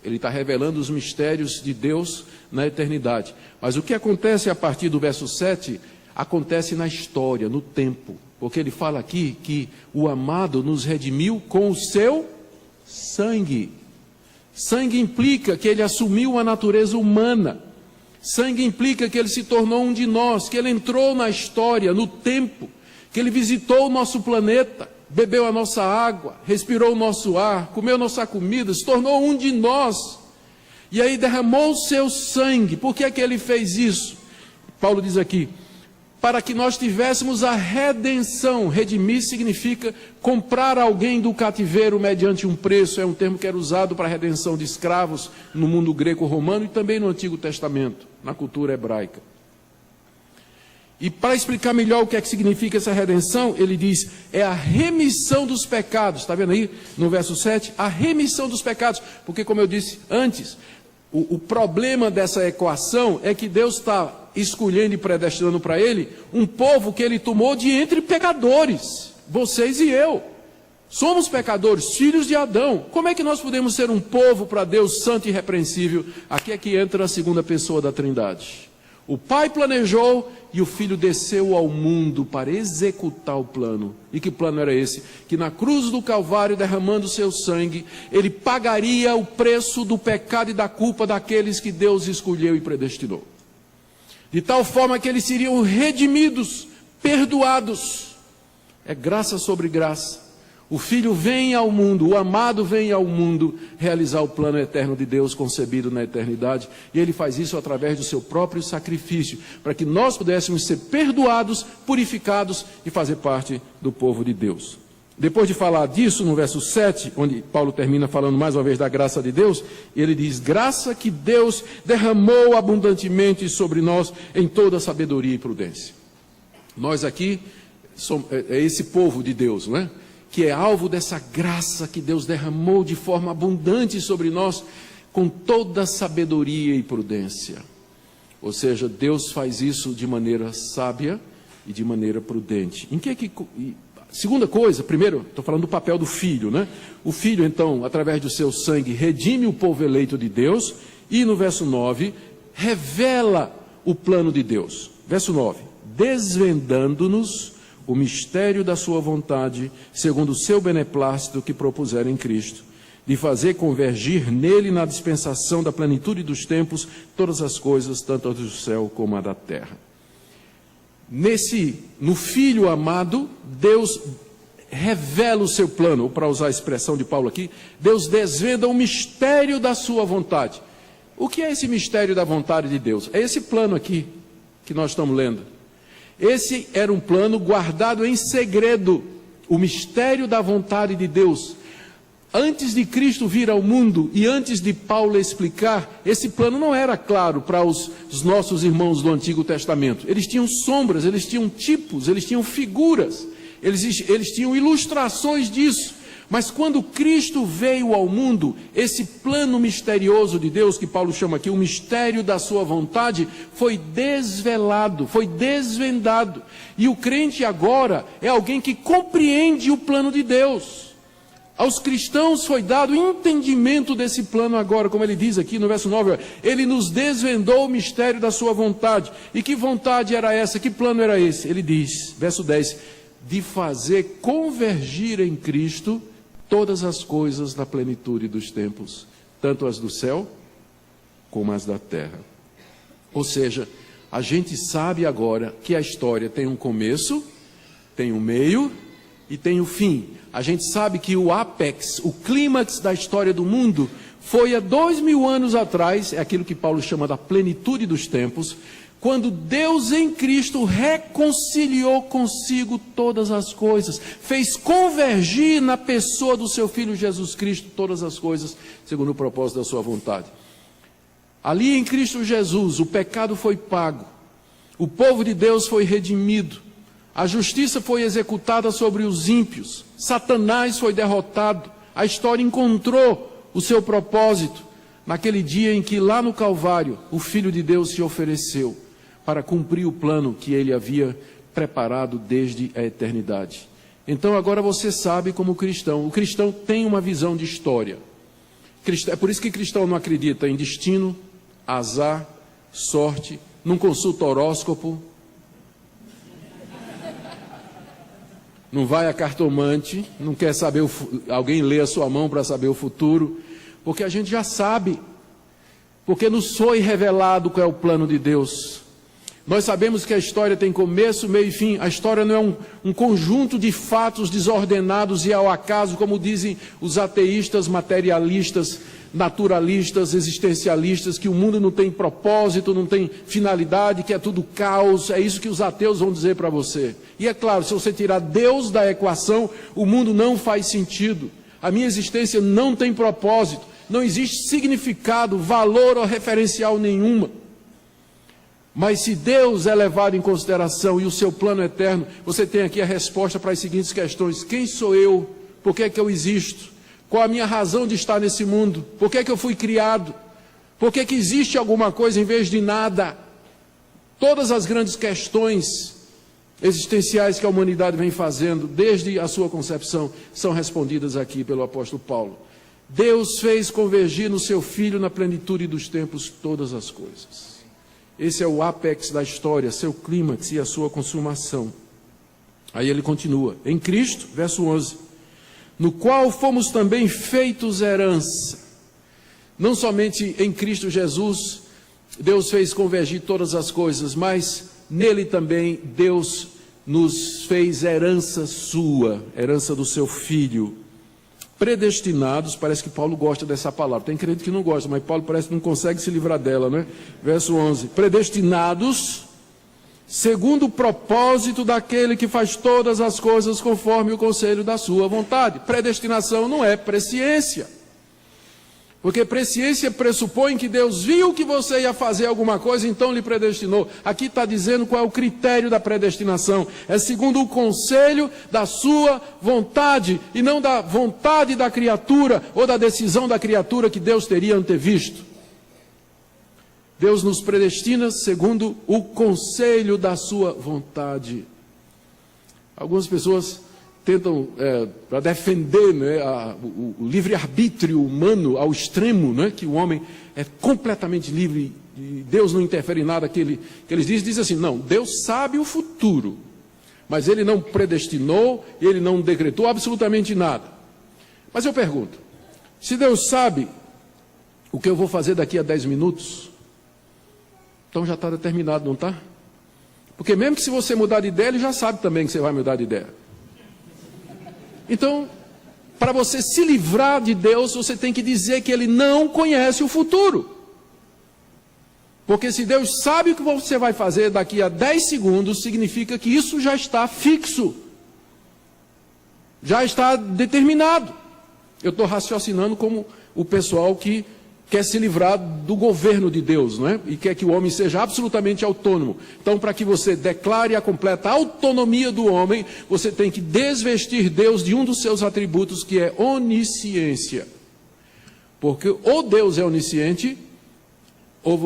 S1: Ele está revelando os mistérios de Deus na eternidade. Mas o que acontece a partir do verso 7, acontece na história, no tempo. Porque ele fala aqui que o amado nos redimiu com o seu sangue. Sangue implica que ele assumiu a natureza humana. Sangue implica que ele se tornou um de nós, que ele entrou na história, no tempo, que ele visitou o nosso planeta, bebeu a nossa água, respirou o nosso ar, comeu nossa comida, se tornou um de nós. E aí derramou o seu sangue. Por que é que ele fez isso? Paulo diz aqui, para que nós tivéssemos a redenção. Redimir significa comprar alguém do cativeiro mediante um preço. É um termo que era usado para a redenção de escravos no mundo greco-romano e também no Antigo Testamento, na cultura hebraica. E para explicar melhor o que é que significa essa redenção, ele diz, é a remissão dos pecados. Está vendo aí no verso 7? A remissão dos pecados. Porque, como eu disse antes, o problema dessa equação é que Deus está escolhendo e predestinando para ele um povo que ele tomou de entre pecadores. Vocês e eu. Somos pecadores, filhos de Adão. Como é que nós podemos ser um povo para Deus santo e irrepreensível? Aqui é que entra a segunda pessoa da Trindade. O Pai planejou e o Filho desceu ao mundo para executar o plano. E que plano era esse? Que na cruz do Calvário, derramando o seu sangue, ele pagaria o preço do pecado e da culpa daqueles que Deus escolheu e predestinou. De tal forma que eles seriam redimidos, perdoados. É graça sobre graça. O Filho vem ao mundo, o amado vem ao mundo realizar o plano eterno de Deus concebido na eternidade. E ele faz isso através do seu próprio sacrifício, para que nós pudéssemos ser perdoados, purificados e fazer parte do povo de Deus. Depois de falar disso, no verso 7, onde Paulo termina falando mais uma vez da graça de Deus, ele diz, graça que Deus derramou abundantemente sobre nós em toda sabedoria e prudência. Nós aqui, é esse povo de Deus, não é? Que é alvo dessa graça que Deus derramou de forma abundante sobre nós, com toda sabedoria e prudência. Ou seja, Deus faz isso de maneira sábia e de maneira prudente. Segunda coisa, primeiro, estou falando do papel do Filho, né? O Filho, então, através do seu sangue, redime o povo eleito de Deus, e no verso 9, revela o plano de Deus. Verso 9, desvendando-nos o mistério da sua vontade, segundo o seu beneplácito que propuseram em Cristo, de fazer convergir nele na dispensação da plenitude dos tempos todas as coisas, tanto as do céu como a da terra. No Filho amado, Deus revela o seu plano, ou para usar a expressão de Paulo aqui, Deus desvenda o mistério da sua vontade. O que é esse mistério da vontade de Deus? É esse plano aqui, que nós estamos lendo. Esse era um plano guardado em segredo, o mistério da vontade de Deus. Antes de Cristo vir ao mundo e antes de Paulo explicar, esse plano não era claro para os nossos irmãos do Antigo Testamento. Eles tinham sombras, eles tinham tipos, eles tinham figuras, eles tinham ilustrações disso. Mas quando Cristo veio ao mundo, esse plano misterioso de Deus, que Paulo chama aqui o mistério da sua vontade, foi desvelado, foi desvendado. E o crente agora é alguém que compreende o plano de Deus. Aos cristãos foi dado entendimento desse plano agora, como ele diz aqui no verso 9, ele nos desvendou o mistério da sua vontade. E que vontade era essa? Que plano era esse? Ele diz, verso 10, de fazer convergir em Cristo todas as coisas na plenitude dos tempos, tanto as do céu como as da terra. Ou seja, a gente sabe agora que a história tem um começo, tem um meio e tem o fim. A gente sabe que o ápex, o clímax da história do mundo, foi há 2000 anos atrás, é aquilo que Paulo chama da plenitude dos tempos, quando Deus em Cristo reconciliou consigo todas as coisas, fez convergir na pessoa do seu Filho Jesus Cristo todas as coisas, segundo o propósito da sua vontade. Ali em Cristo Jesus, o pecado foi pago, o povo de Deus foi redimido, a justiça foi executada sobre os ímpios, Satanás foi derrotado, a história encontrou o seu propósito naquele dia em que lá no Calvário o Filho de Deus se ofereceu para cumprir o plano que ele havia preparado desde a eternidade. Então agora você sabe como o cristão tem uma visão de história. É por isso que cristão não acredita em destino, azar, sorte, não consulta horóscopo, não vai a cartomante, não quer saber, alguém lê a sua mão para saber o futuro, porque a gente já sabe, porque nos foi revelado qual é o plano de Deus. Nós sabemos que a história tem começo, meio e fim. A história não é um conjunto de fatos desordenados e ao acaso, como dizem os ateístas, materialistas, naturalistas, existencialistas, que o mundo não tem propósito, não tem finalidade, que é tudo caos. É isso que os ateus vão dizer para você. E é claro, se você tirar Deus da equação, o mundo não faz sentido. A minha existência não tem propósito, não existe significado, valor ou referencial nenhuma. Mas se Deus é levado em consideração e o seu plano eterno, você tem aqui a resposta para as seguintes questões: quem sou eu? Por que é que eu existo? Qual a minha razão de estar nesse mundo? Por que é que eu fui criado? Por que é que existe alguma coisa em vez de nada? Todas as grandes questões existenciais que a humanidade vem fazendo desde a sua concepção são respondidas aqui pelo apóstolo Paulo. Deus fez convergir no seu Filho na plenitude dos tempos todas as coisas. Esse é o ápex da história, seu clímax e a sua consumação. Aí ele continua, em Cristo, verso 11, no qual fomos também feitos herança. Não somente em Cristo Jesus, Deus fez convergir todas as coisas, mas nele também Deus nos fez herança sua, herança do seu Filho. Predestinados, parece que Paulo gosta dessa palavra, tem crente que não gosta, mas Paulo parece que não consegue se livrar dela, né? Verso 11, predestinados, segundo o propósito daquele que faz todas as coisas conforme o conselho da sua vontade. Predestinação não é presciência, porque presciência pressupõe que Deus viu que você ia fazer alguma coisa, então lhe predestinou. Aqui está dizendo qual é o critério da predestinação. É segundo o conselho da sua vontade, e não da vontade da criatura, ou da decisão da criatura que Deus teria antevisto. Deus nos predestina segundo o conselho da sua vontade. Algumas pessoas tentam, para defender, né, o livre-arbítrio humano ao extremo, né, que o homem é completamente livre, e Deus não interfere em nada que eles dizem assim, não, Deus sabe o futuro, mas Ele não predestinou, Ele não decretou absolutamente nada. Mas eu pergunto, se Deus sabe o que eu vou fazer daqui a 10 minutos, então já está determinado, não está? Porque mesmo que se você mudar de ideia, Ele já sabe também que você vai mudar de ideia. Então, para você se livrar de Deus, você tem que dizer que Ele não conhece o futuro. Porque se Deus sabe o que você vai fazer daqui a 10 segundos, significa que isso já está fixo. Já está determinado. Eu estou raciocinando como o pessoal que quer se livrar do governo de Deus, não é? E quer que o homem seja absolutamente autônomo. Então, para que você declare a completa autonomia do homem, você tem que desvestir Deus de um dos seus atributos, que é onisciência. Porque ou Deus é onisciente, ou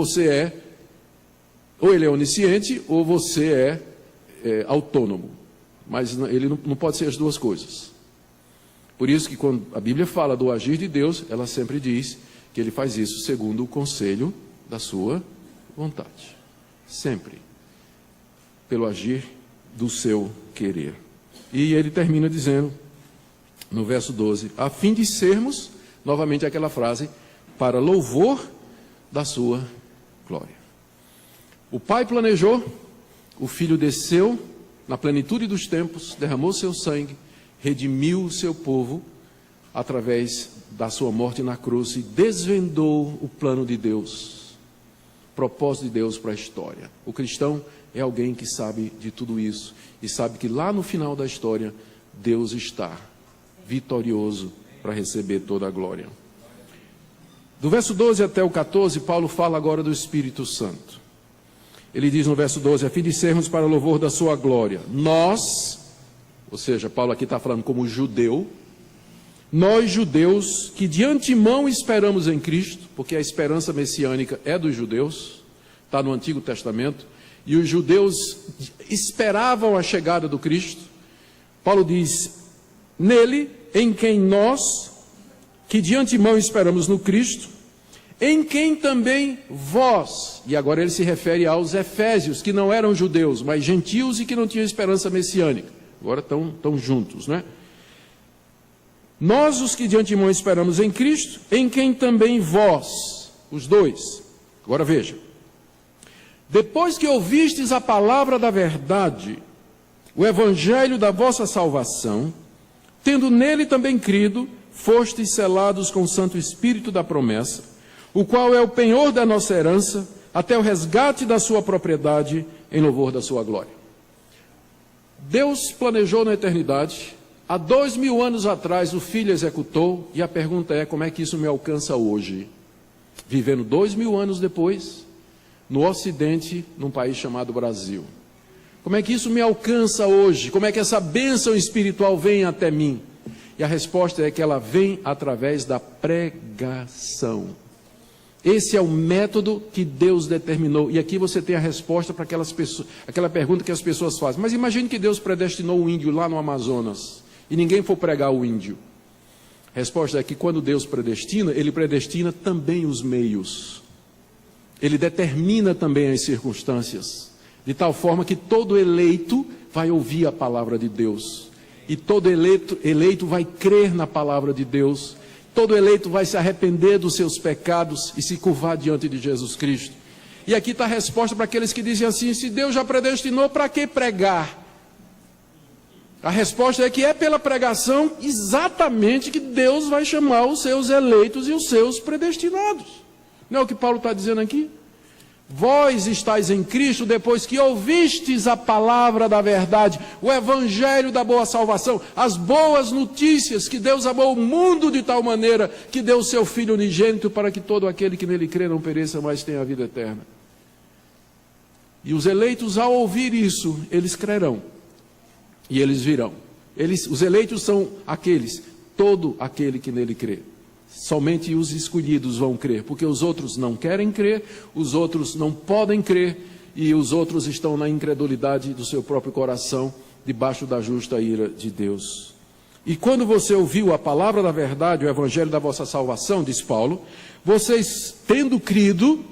S1: ele é onisciente, ou você é autônomo. Mas ele não pode ser as duas coisas. Por isso que quando a Bíblia fala do agir de Deus, ela sempre diz que ele faz isso segundo o conselho da sua vontade. Sempre. Pelo agir do seu querer. E ele termina dizendo, no verso 12, a fim de sermos, novamente aquela frase, para louvor da sua glória. O Pai planejou, o Filho desceu, na plenitude dos tempos, derramou seu sangue, redimiu o seu povo, através da sua morte na cruz, e desvendou o plano de Deus, propósito de Deus para a história. O cristão é alguém que sabe de tudo isso, e sabe que lá no final da história, Deus está vitorioso para receber toda a glória. Do verso 12 até o 14, Paulo fala agora do Espírito Santo. Ele diz no verso 12, a fim de sermos para louvor da sua glória. Nós, ou seja, Paulo aqui está falando como judeu, nós judeus que de antemão esperamos em Cristo, porque a esperança messiânica é dos judeus, está no Antigo Testamento, e os judeus esperavam a chegada do Cristo. Paulo diz, nele, em quem nós, que de antemão esperamos no Cristo, em quem também vós, e agora ele se refere aos efésios, que não eram judeus, mas gentios e que não tinham esperança messiânica, agora estão juntos, né? Nós, os que de antemão esperamos em Cristo, em quem também vós, os dois. Agora veja, depois que ouvistes a palavra da verdade, o evangelho da vossa salvação, tendo nele também crido, fostes selados com o Santo Espírito da promessa, o qual é o penhor da nossa herança, até o resgate da sua propriedade, em louvor da sua glória. Deus planejou na eternidade, há 2000 anos atrás o Filho executou, e a pergunta é, como é que isso me alcança hoje? Vivendo 2000 anos depois, no Ocidente, num país chamado Brasil. Como é que isso me alcança hoje? Como é que essa bênção espiritual vem até mim? E a resposta é que ela vem através da pregação. Esse é o método que Deus determinou. E aqui você tem a resposta para aquela pergunta que as pessoas fazem. Mas imagine que Deus predestinou um índio lá no Amazonas e ninguém for pregar o índio. A resposta é que quando Deus predestina, Ele predestina também os meios. Ele determina também as circunstâncias. De tal forma que todo eleito vai ouvir a palavra de Deus. E todo eleito vai crer na palavra de Deus. Todo eleito vai se arrepender dos seus pecados e se curvar diante de Jesus Cristo. E aqui está a resposta para aqueles que dizem assim, se Deus já predestinou, para que pregar? A resposta é que é pela pregação exatamente que Deus vai chamar os seus eleitos e os seus predestinados. Não é o que Paulo está dizendo aqui? Vós estáis em Cristo depois que ouvistes a palavra da verdade, o evangelho da boa salvação, as boas notícias que Deus amou o mundo de tal maneira que deu o seu Filho unigênito para que todo aquele que nele crê não pereça, mas tenha a vida eterna. E os eleitos, ao ouvir isso, eles crerão e eles virão. Os eleitos são aqueles, todo aquele que nele crê. Somente os escolhidos vão crer, porque os outros não querem crer, os outros não podem crer, e os outros estão na incredulidade do seu próprio coração, debaixo da justa ira de Deus. E quando você ouviu a palavra da verdade, o evangelho da vossa salvação, diz Paulo, vocês tendo crido,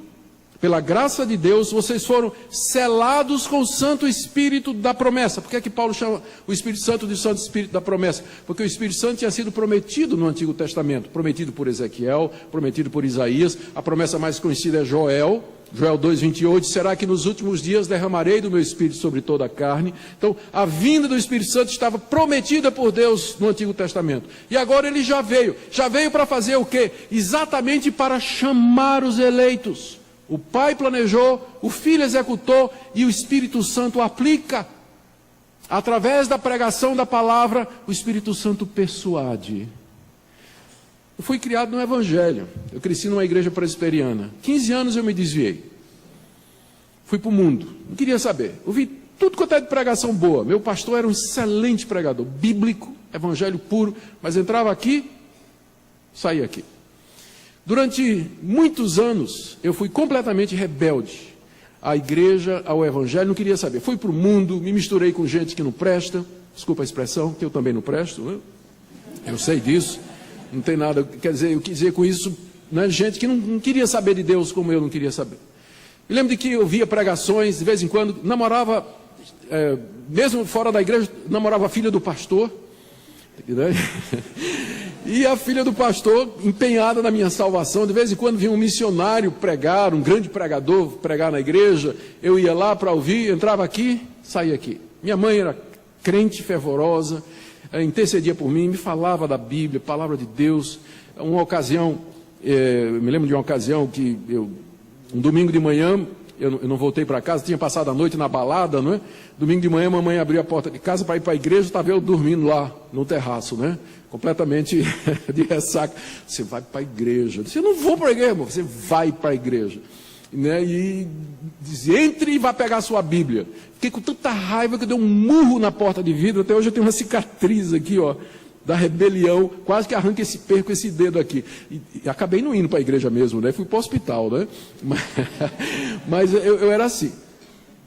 S1: pela graça de Deus, vocês foram selados com o Santo Espírito da promessa. Por que é que Paulo chama o Espírito Santo de Santo Espírito da promessa? Porque o Espírito Santo tinha sido prometido no Antigo Testamento, prometido por Ezequiel, prometido por Isaías. A promessa mais conhecida é Joel 2:28, será que nos últimos dias derramarei do meu Espírito sobre toda a carne? Então, a vinda do Espírito Santo estava prometida por Deus no Antigo Testamento. E agora ele já veio para fazer o quê? Exatamente para chamar os eleitos. O Pai planejou, o Filho executou e o Espírito Santo aplica. Através da pregação da palavra, o Espírito Santo persuade. Eu fui criado no Evangelho. Eu cresci numa igreja presbiteriana. 15 anos eu me desviei. Fui para o mundo. Não queria saber. Ouvi tudo quanto é de pregação boa. Meu pastor era um excelente pregador. Bíblico, evangelho puro. Mas entrava aqui, saía aqui. Durante muitos anos, eu fui completamente rebelde à igreja, ao evangelho. Não queria saber. Fui para o mundo, me misturei com gente que não presta. Desculpa a expressão, que eu também não presto. Né? Eu sei disso. Não tem nada, quer dizer, eu quis dizer com isso, né, gente que não queria saber de Deus como eu não queria saber. Me lembro de que eu via pregações, de vez em quando, namorava, mesmo fora da igreja, namorava a filha do pastor, né? E a filha do pastor, empenhada na minha salvação, de vez em quando vinha um missionário pregar, um grande pregador pregar na igreja, eu ia lá para ouvir, entrava aqui, saía aqui. Minha mãe era crente fervorosa, intercedia por mim, me falava da Bíblia, palavra de Deus. Uma ocasião, me lembro de uma ocasião que um domingo de manhã, eu não voltei para casa, tinha passado a noite na balada, não é? Domingo de manhã, a mamãe abriu a porta de casa para ir para a igreja, estava eu dormindo lá no terraço, né? Completamente de ressaca. Você vai para a igreja. Eu disse, eu não vou para a igreja, você vai para a igreja. Né? E diz, entre e vá pegar a sua Bíblia. Fiquei com tanta raiva que eu dei um murro na porta de vidro. Até hoje eu tenho uma cicatriz aqui, ó, da rebelião. Quase que arranco perco esse dedo aqui. E acabei não indo para a igreja mesmo, né? Fui para o hospital, né? Mas eu era assim.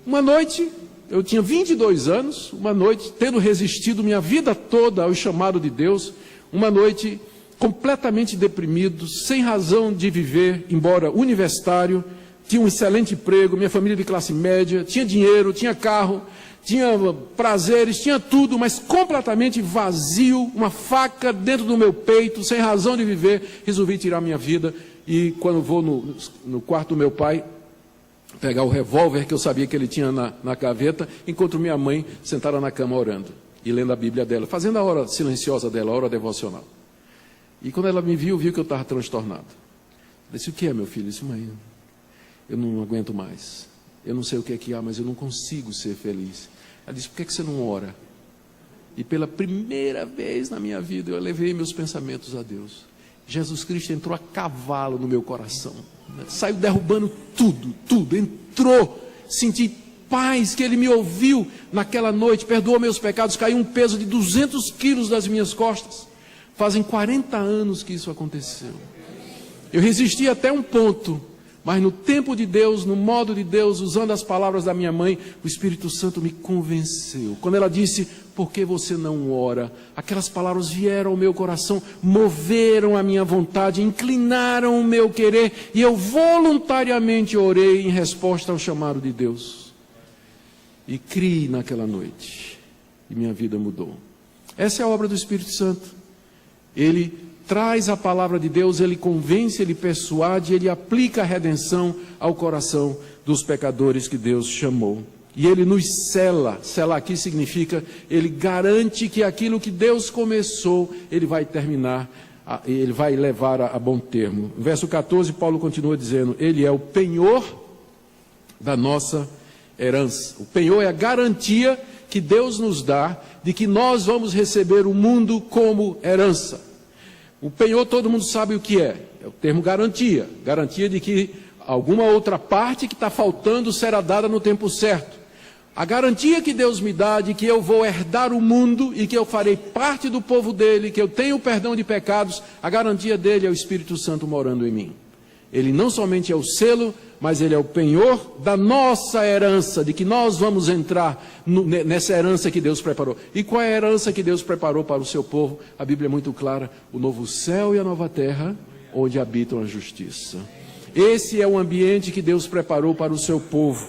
S1: Uma noite, eu tinha 22 anos, uma noite, tendo resistido minha vida toda ao chamado de Deus, uma noite completamente deprimido, sem razão de viver, embora universitário, tinha um excelente emprego, minha família de classe média, tinha dinheiro, tinha carro, tinha prazeres, tinha tudo, mas completamente vazio, uma faca dentro do meu peito, sem razão de viver, resolvi tirar minha vida. E quando vou no quarto do meu pai, pegar o revólver que eu sabia que ele tinha na gaveta, encontro minha mãe sentada na cama orando e lendo a Bíblia dela, fazendo a hora silenciosa dela, a hora devocional. E quando ela me viu que eu estava transtornado. Eu disse, o que é, meu filho? Eu disse, mãe, eu não aguento mais. Eu não sei o que é que há, mas eu não consigo ser feliz. Ela disse, por que você não ora? E pela primeira vez na minha vida, eu elevei meus pensamentos a Deus. Jesus Cristo entrou a cavalo no meu coração. Saiu derrubando tudo. Entrou. Senti paz que Ele me ouviu naquela noite. Perdoou meus pecados. Caiu um peso de 200 quilos das minhas costas. Fazem 40 anos que isso aconteceu. Eu resisti até um ponto, mas no tempo de Deus, no modo de Deus, usando as palavras da minha mãe, o Espírito Santo me convenceu. Quando ela disse, por que você não ora? Aquelas palavras vieram ao meu coração, moveram a minha vontade, inclinaram o meu querer, e eu voluntariamente orei em resposta ao chamado de Deus. E criei naquela noite, e minha vida mudou. Essa é a obra do Espírito Santo. Ele traz a palavra de Deus, ele convence, ele persuade, ele aplica a redenção ao coração dos pecadores que Deus chamou. E ele nos sela. Selar aqui significa, ele garante que aquilo que Deus começou, ele vai terminar, ele vai levar a bom termo. No verso 14, Paulo continua dizendo, ele é o penhor da nossa herança. O penhor é a garantia que Deus nos dá de que nós vamos receber o mundo como herança. O penhor todo mundo sabe o que é o termo garantia. Garantia de que alguma outra parte que está faltando será dada no tempo certo. A garantia que Deus me dá de que eu vou herdar o mundo e que eu farei parte do povo dele, que eu tenho o perdão de pecados, a garantia dele é o Espírito Santo morando em mim. Ele não somente é o selo, mas ele é o penhor da nossa herança, de que nós vamos entrar nessa herança que Deus preparou. E qual é a herança que Deus preparou para o seu povo? A Bíblia é muito clara, o novo céu e a nova terra, onde habitam a justiça. Esse é o ambiente que Deus preparou para o seu povo.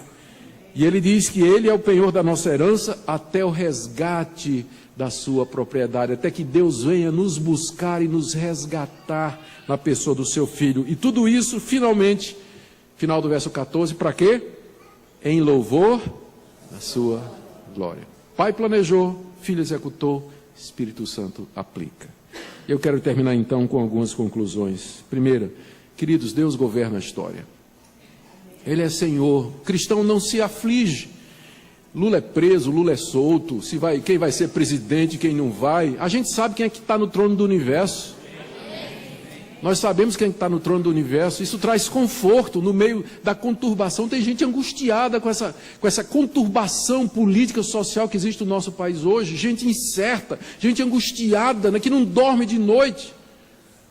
S1: E ele diz que ele é o penhor da nossa herança até o resgate da sua propriedade, até que Deus venha nos buscar e nos resgatar na pessoa do seu Filho. E tudo isso, finalmente, final do verso 14, para quê? Em louvor da sua glória. Pai planejou, Filho executou, Espírito Santo aplica. Eu quero terminar então com algumas conclusões. Primeira, queridos, Deus governa a história. Ele é Senhor. O cristão não se aflige. Lula é preso, Lula é solto, quem vai ser presidente, quem não vai. A gente sabe quem é que está no trono do universo. Nós sabemos quem está no trono do universo. Isso traz conforto no meio da conturbação. Tem gente angustiada com essa conturbação política, social que existe no nosso país hoje. Gente incerta, gente angustiada, né, que não dorme de noite.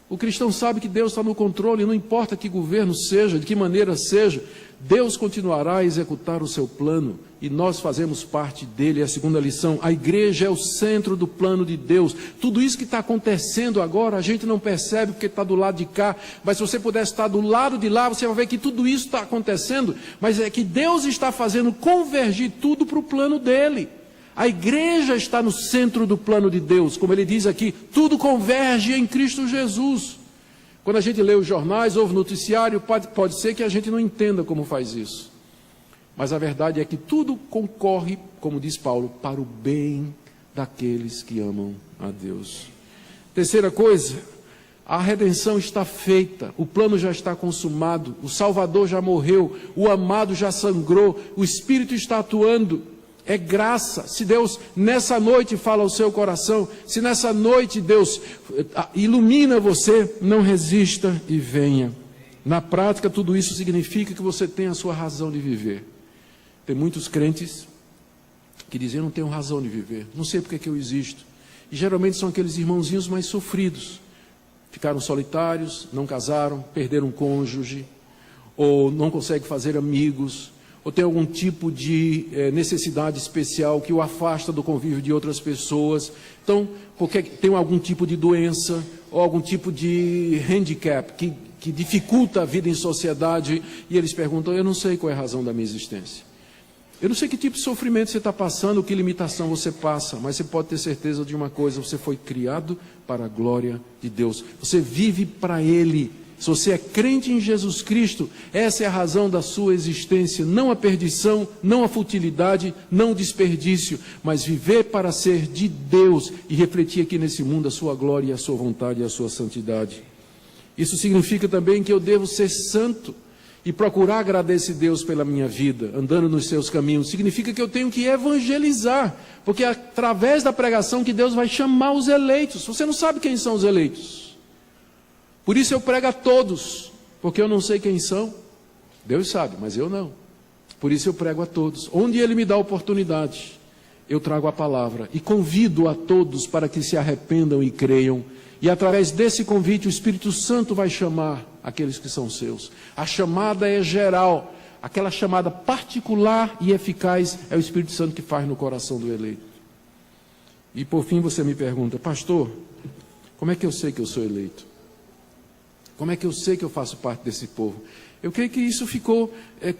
S1: O cristão sabe que Deus está no controle, não importa que governo seja, de que maneira seja, Deus continuará a executar o seu plano e nós fazemos parte dele. É a segunda lição: a igreja é o centro do plano de Deus. Tudo isso que está acontecendo agora, a gente não percebe porque está do lado de cá, mas se você pudesse estar do lado de lá, você vai ver que tudo isso está acontecendo, mas é que Deus está fazendo convergir tudo para o plano dele. A igreja está no centro do plano de Deus, como ele diz aqui, tudo converge em Cristo Jesus. Quando a gente lê os jornais, ouve noticiário, pode ser que a gente não entenda como faz isso. Mas a verdade é que tudo concorre, como diz Paulo, para o bem daqueles que amam a Deus. Terceira coisa, a redenção está feita, o plano já está consumado, o Salvador já morreu, o amado já sangrou, o Espírito está atuando. É graça. Se Deus nessa noite fala ao seu coração, se nessa noite Deus ilumina você, não resista e venha. Na prática, tudo isso significa que você tem a sua razão de viver. Tem muitos crentes que dizem: eu não tenho razão de viver, não sei porque que eu existo. E geralmente são aqueles irmãozinhos mais sofridos. Ficaram solitários, não casaram, perderam um cônjuge, ou não conseguem fazer amigos, ou tem algum tipo de necessidade especial que o afasta do convívio de outras pessoas. Então, porque tem algum tipo de doença, ou algum tipo de handicap, que dificulta a vida em sociedade, e eles perguntam: eu não sei qual é a razão da minha existência. Eu não sei que tipo de sofrimento você está passando, que limitação você passa, mas você pode ter certeza de uma coisa: você foi criado para a glória de Deus. Você vive para Ele. Se você é crente em Jesus Cristo, essa é a razão da sua existência. Não a perdição, não a futilidade, não o desperdício, mas viver para ser de Deus e refletir aqui nesse mundo a sua glória, a sua vontade e a sua santidade. Isso significa também que eu devo ser santo e procurar agradar esse Deus pela minha vida, andando nos seus caminhos. Significa que eu tenho que evangelizar, porque é através da pregação que Deus vai chamar os eleitos. Você não sabe quem são os eleitos. Por isso eu prego a todos, porque eu não sei quem são. Deus sabe, mas eu não. Por isso eu prego a todos. Onde Ele me dá oportunidade, eu trago a palavra e convido a todos para que se arrependam e creiam. E através desse convite o Espírito Santo vai chamar aqueles que são seus. A chamada é geral, aquela chamada particular e eficaz é o Espírito Santo que faz no coração do eleito. E por fim você me pergunta: pastor, como é que eu sei que eu sou eleito? Como é que eu sei que eu faço parte desse povo? Eu creio que isso ficou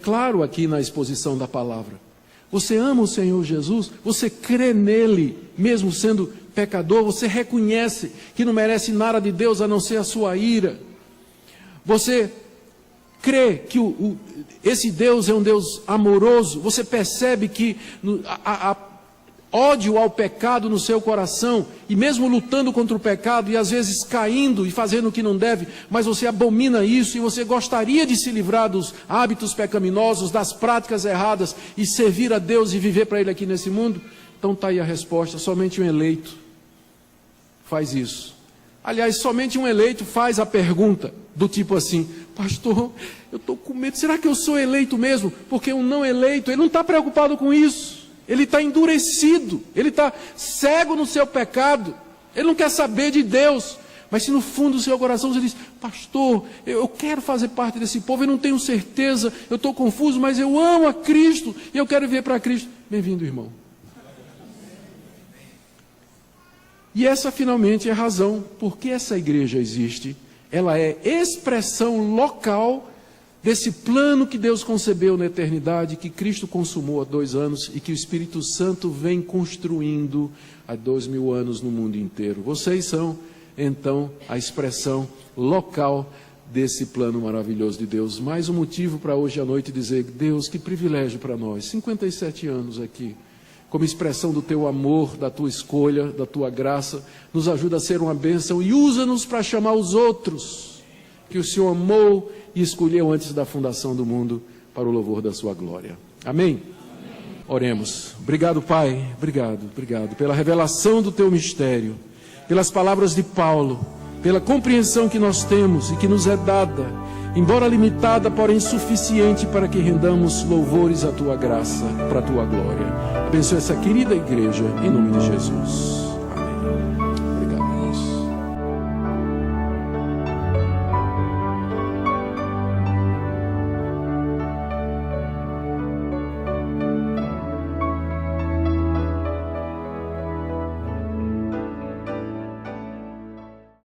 S1: claro aqui na exposição da palavra. Você ama o Senhor Jesus, você crê nele, mesmo sendo pecador, você reconhece que não merece nada de Deus a não ser a sua ira. Você crê que esse Deus é um Deus amoroso, você percebe que a ódio ao pecado no seu coração, e mesmo lutando contra o pecado, e às vezes caindo e fazendo o que não deve, mas você abomina isso, e você gostaria de se livrar dos hábitos pecaminosos, das práticas erradas, e servir a Deus e viver para Ele aqui nesse mundo. Então está aí a resposta: somente um eleito faz isso. Aliás, somente um eleito faz a pergunta do tipo assim: pastor, eu estou com medo, será que eu sou eleito mesmo? Porque um não eleito, ele não está preocupado com isso. Ele está endurecido, ele está cego no seu pecado, ele não quer saber de Deus. Mas se no fundo do seu coração você diz: pastor, eu quero fazer parte desse povo, eu não tenho certeza, eu estou confuso, mas eu amo a Cristo e eu quero viver para Cristo. Bem-vindo, irmão. E essa finalmente é a razão por que essa igreja existe. Ela é expressão local desse plano que Deus concebeu na eternidade, que Cristo consumou há 2 anos e que o Espírito Santo vem construindo há 2000 anos no mundo inteiro. Vocês são, então, a expressão local desse plano maravilhoso de Deus. Mais um motivo para hoje à noite dizer: Deus, que privilégio para nós, 57 anos aqui, como expressão do teu amor, da tua escolha, da tua graça, nos ajuda a ser uma bênção e usa-nos para chamar os outros que o Senhor amou e escolheu antes da fundação do mundo para o louvor da sua glória. Amém? Amém. Oremos. Obrigado, Pai. Obrigado pela revelação do teu mistério, pelas palavras de Paulo, pela compreensão que nós temos e que nos é dada, embora limitada, porém suficiente para que rendamos louvores à tua graça, para a tua glória. Abençoa essa querida igreja, em nome de Jesus.